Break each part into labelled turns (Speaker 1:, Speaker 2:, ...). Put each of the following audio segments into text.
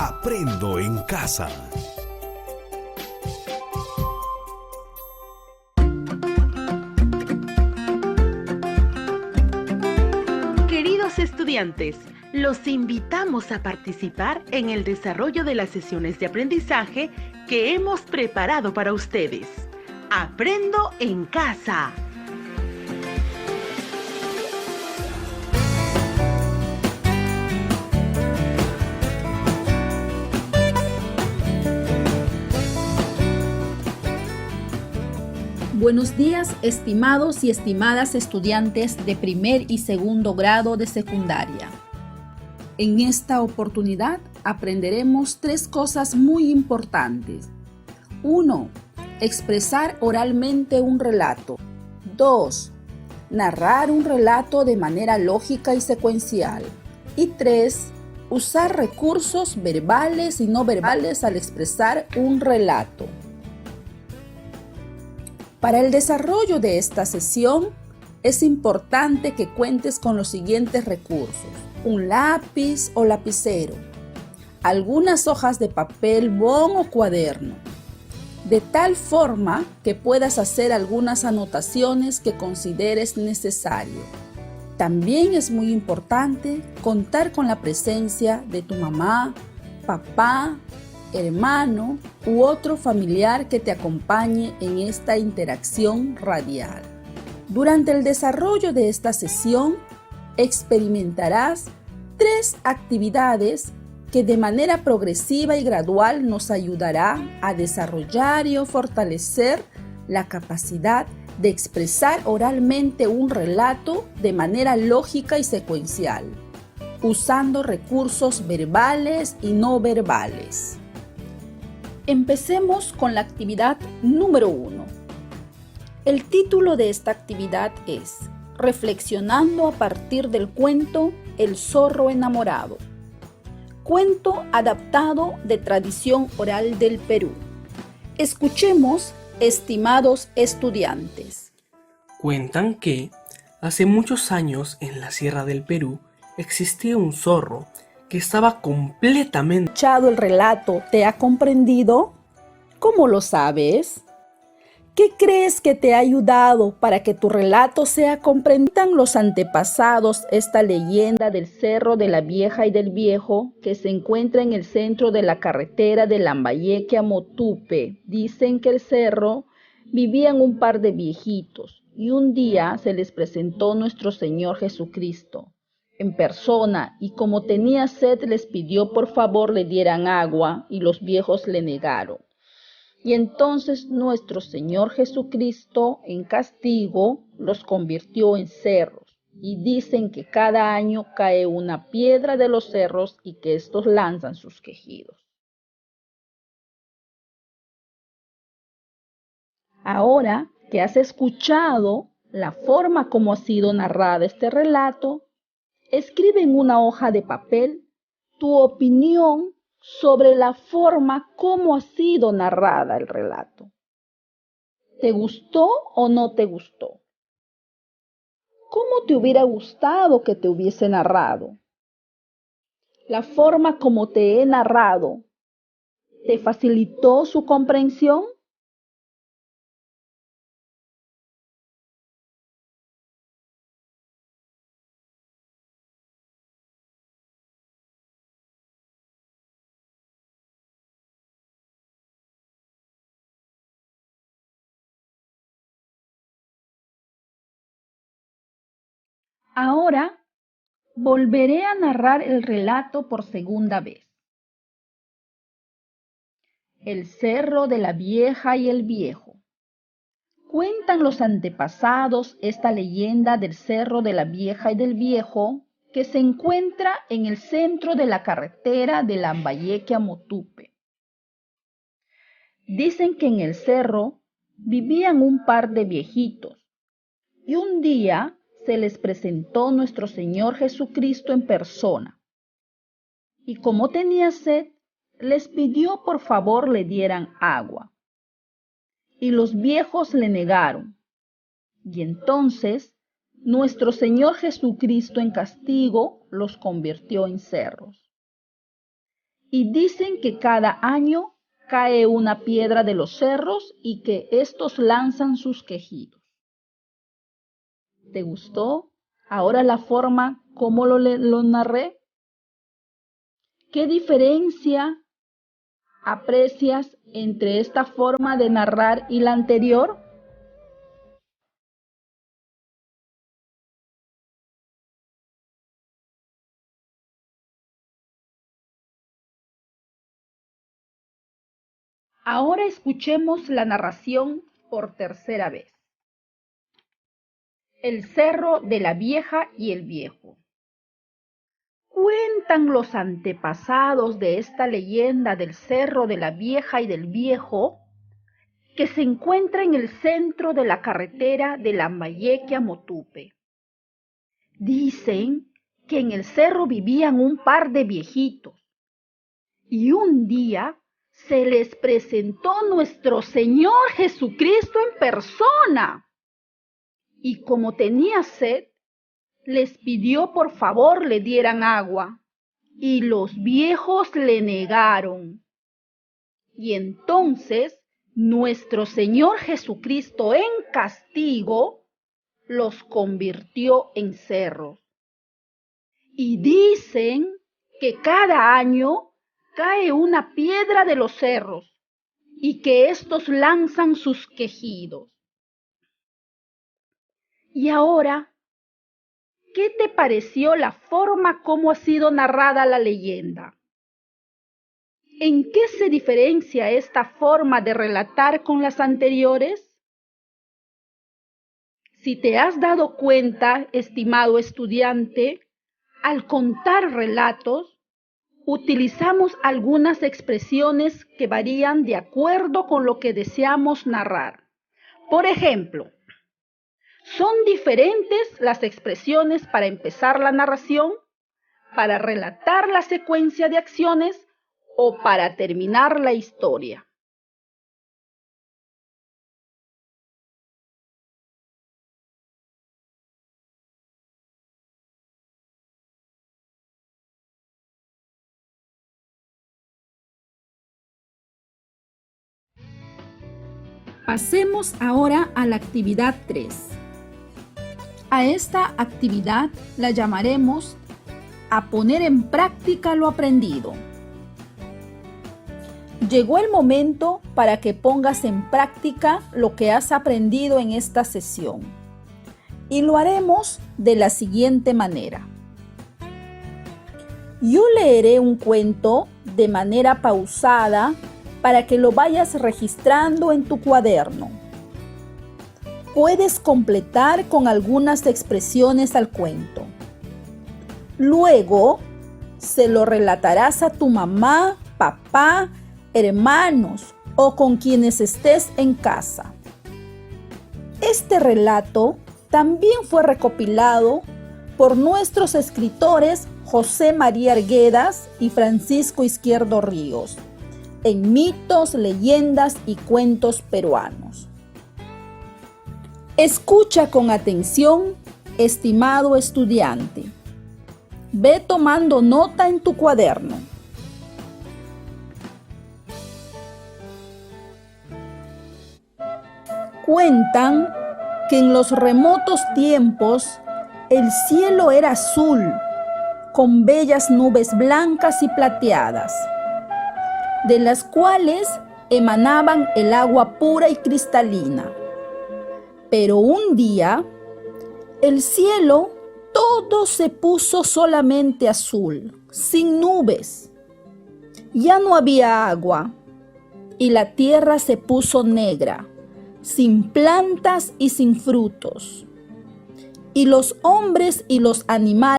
Speaker 1: Aprendo en casa.
Speaker 2: Queridos estudiantes, los invitamos a participar en el desarrollo de las sesiones de aprendizaje que hemos preparado para ustedes. Aprendo en casa.
Speaker 3: Buenos días, estimados y estimadas estudiantes de primer y segundo grado de secundaria. En esta oportunidad aprenderemos 3 cosas muy importantes. 1. Expresar oralmente un relato. 2. Narrar un relato de manera lógica y secuencial. Y 3. Usar recursos verbales y no verbales al expresar un relato. Para el desarrollo de esta sesión, es importante que cuentes con los siguientes recursos: un lápiz o lapicero, algunas hojas de papel bond o cuaderno, de tal forma que puedas hacer algunas anotaciones que consideres necesario. También es muy importante contar con la presencia de tu mamá, papá, hermano u otro familiar que te acompañe en esta interacción radial. Durante el desarrollo de esta sesión, experimentarás 3 actividades que de manera progresiva y gradual nos ayudará a desarrollar y fortalecer la capacidad de expresar oralmente un relato de manera lógica y secuencial, usando recursos verbales y no verbales. Empecemos con la actividad número 1. El título de esta actividad es Reflexionando a partir del cuento El zorro enamorado. Cuento adaptado de tradición oral del Perú. Escuchemos, estimados estudiantes.
Speaker 4: Cuentan que hace muchos años en la sierra del Perú existía un zorro que estaba completamente...
Speaker 3: ¿Escuchado el relato? ¿Te ha comprendido? ¿Cómo lo sabes? ¿Qué crees que te ha ayudado para que tu relato sea comprendido? Los antepasados esta leyenda del Cerro de la Vieja y del Viejo que se encuentra en el centro de la carretera de Lambayeque a Motupe. Dicen que el cerro vivían un par de viejitos y un día se les presentó nuestro Señor Jesucristo en persona, y como tenía sed les pidió por favor le dieran agua, y los viejos le negaron. Y entonces nuestro Señor Jesucristo, en castigo, los convirtió en cerros, y dicen que cada año cae una piedra de los cerros y que estos lanzan sus quejidos. Ahora que has escuchado la forma como ha sido narrada este relato, escribe en una hoja de papel tu opinión sobre la forma como ha sido narrada el relato. ¿Te gustó o no te gustó? ¿Cómo te hubiera gustado que te hubiese narrado? ¿La forma como te he narrado te facilitó su comprensión? Ahora volveré a narrar el relato por segunda vez. El Cerro de la Vieja y el Viejo. Cuentan los antepasados esta leyenda del Cerro de la Vieja y del Viejo que se encuentra en el centro de la carretera de Lambayeque a Motupe. Dicen que en el cerro vivían un par de viejitos y un día se les presentó nuestro Señor Jesucristo en persona. Y como tenía sed, les pidió por favor le dieran agua. Y los viejos le negaron. Y entonces nuestro Señor Jesucristo en castigo los convirtió en cerros. y dicen que cada año cae una piedra de los cerros y que éstos lanzan sus quejidos. ¿Te gustó ahora la forma como lo narré? ¿Qué diferencia aprecias entre esta forma de narrar y la anterior? Ahora escuchemos la narración por tercera vez. El cerro de la vieja y el viejo. Cuentan los antepasados de esta leyenda del cerro de la vieja y del viejo, que se encuentra en el centro de la carretera de Lambayeque a Motupe. Dicen que en el cerro vivían un par de viejitos y un día se les presentó nuestro Señor Jesucristo en persona. Y como tenía sed, les pidió por favor le dieran agua, y los viejos le negaron. Y entonces nuestro Señor Jesucristo en castigo los convirtió en cerros. Y dicen que cada año cae una piedra de los cerros y que éstos lanzan sus quejidos. Y ahora, ¿qué te pareció la forma como ha sido narrada la leyenda? ¿En qué se diferencia esta forma de relatar con las anteriores? Si te has dado cuenta, estimado estudiante, al contar relatos, utilizamos algunas expresiones que varían de acuerdo con lo que deseamos narrar. Por ejemplo, son diferentes las expresiones para empezar la narración, para relatar la secuencia de acciones o para terminar la historia. Pasemos ahora a la actividad 3. A esta actividad la llamaremos a poner en práctica lo aprendido. Llegó el momento para que pongas en práctica lo que has aprendido en esta sesión. Y lo haremos de la siguiente manera. Yo leeré un cuento de manera pausada para que lo vayas registrando en tu cuaderno. Puedes completar con algunas expresiones al cuento. Luego, se lo relatarás a tu mamá, papá, hermanos o con quienes estés en casa. Este relato también fue recopilado por nuestros escritores José María Arguedas y Francisco Izquierdo Ríos en Mitos, Leyendas y Cuentos Peruanos. Escucha con atención, estimado estudiante. Ve tomando nota en tu cuaderno. Cuentan que en los remotos tiempos el cielo era azul, con bellas nubes blancas y plateadas, de las cuales emanaban el agua pura y cristalina. Pero un día, el cielo todo se puso solamente azul, sin nubes. Ya no había agua, y la tierra se puso negra, sin plantas y sin frutos. Y los hombres y los animales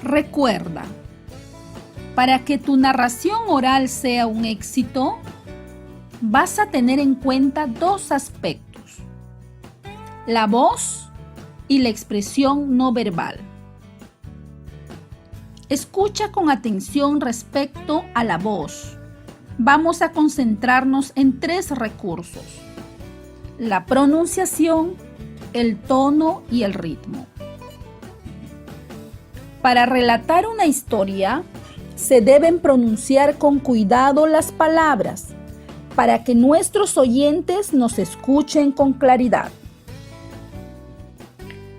Speaker 3: Recuerda, para que tu narración oral sea un éxito, vas a tener en cuenta dos aspectos: la voz y la expresión no verbal. Escucha con atención respecto a la voz. Vamos a concentrarnos en 3 recursos: la pronunciación, el tono y el ritmo. Para relatar una historia, se deben pronunciar con cuidado las palabras para que nuestros oyentes nos escuchen con claridad.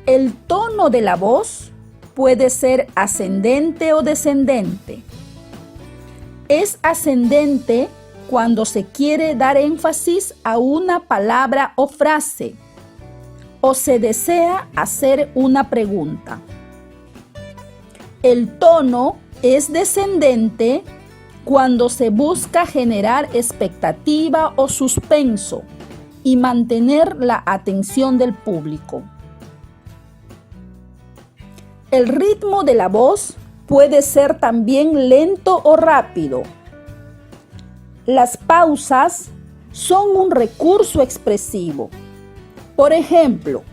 Speaker 3: El tono de la voz puede ser ascendente o descendente. Es ascendente cuando se quiere dar énfasis a una palabra o frase o se desea hacer una pregunta. El tono es descendente cuando se busca generar expectativa o suspenso y mantener la atención del público. El ritmo de la voz puede ser también lento o rápido. Las pausas son un recurso expresivo. Por ejemplo,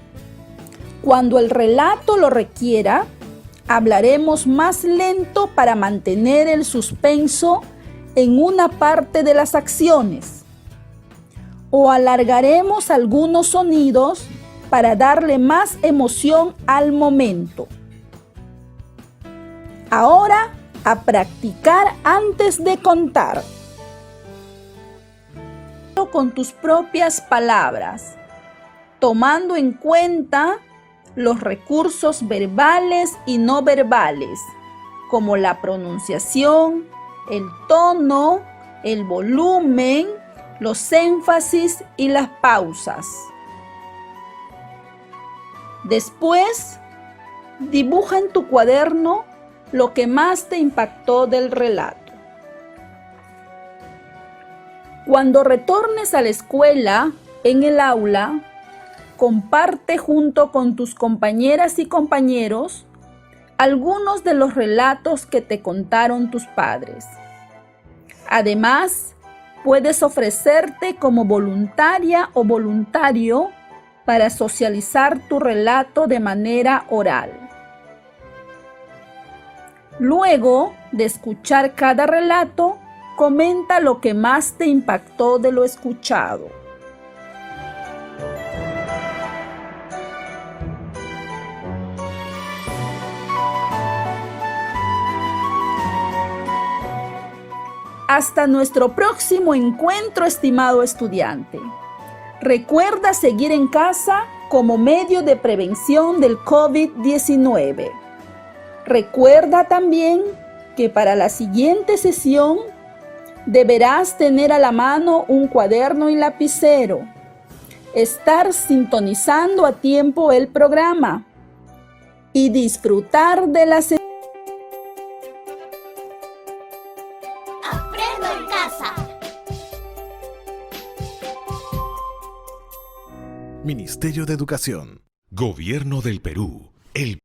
Speaker 3: cuando el relato lo requiera, hablaremos más lento para mantener el suspenso en una parte de las acciones, o alargaremos algunos sonidos para darle más emoción al momento. Ahora, a practicar antes de contar. Con tus propias palabras, tomando en cuenta los recursos verbales y no verbales, como la pronunciación, el tono, el volumen, los énfasis y las pausas. Después, dibuja en tu cuaderno lo que más te impactó del relato. Cuando retornes a la escuela, en el aula, comparte junto con tus compañeras y compañeros algunos de los relatos que te contaron tus padres. Además, puedes ofrecerte como voluntaria o voluntario para socializar tu relato de manera oral. Luego de escuchar cada relato, comenta lo que más te impactó de lo escuchado. Hasta nuestro próximo encuentro, estimado estudiante. Recuerda seguir en casa como medio de prevención del COVID-19. Recuerda también que para la siguiente sesión deberás tener a la mano un cuaderno y lapicero, estar sintonizando a tiempo el programa y disfrutar de la sesión.
Speaker 5: Aprendo en casa.
Speaker 1: Ministerio de Educación. Gobierno del Perú. El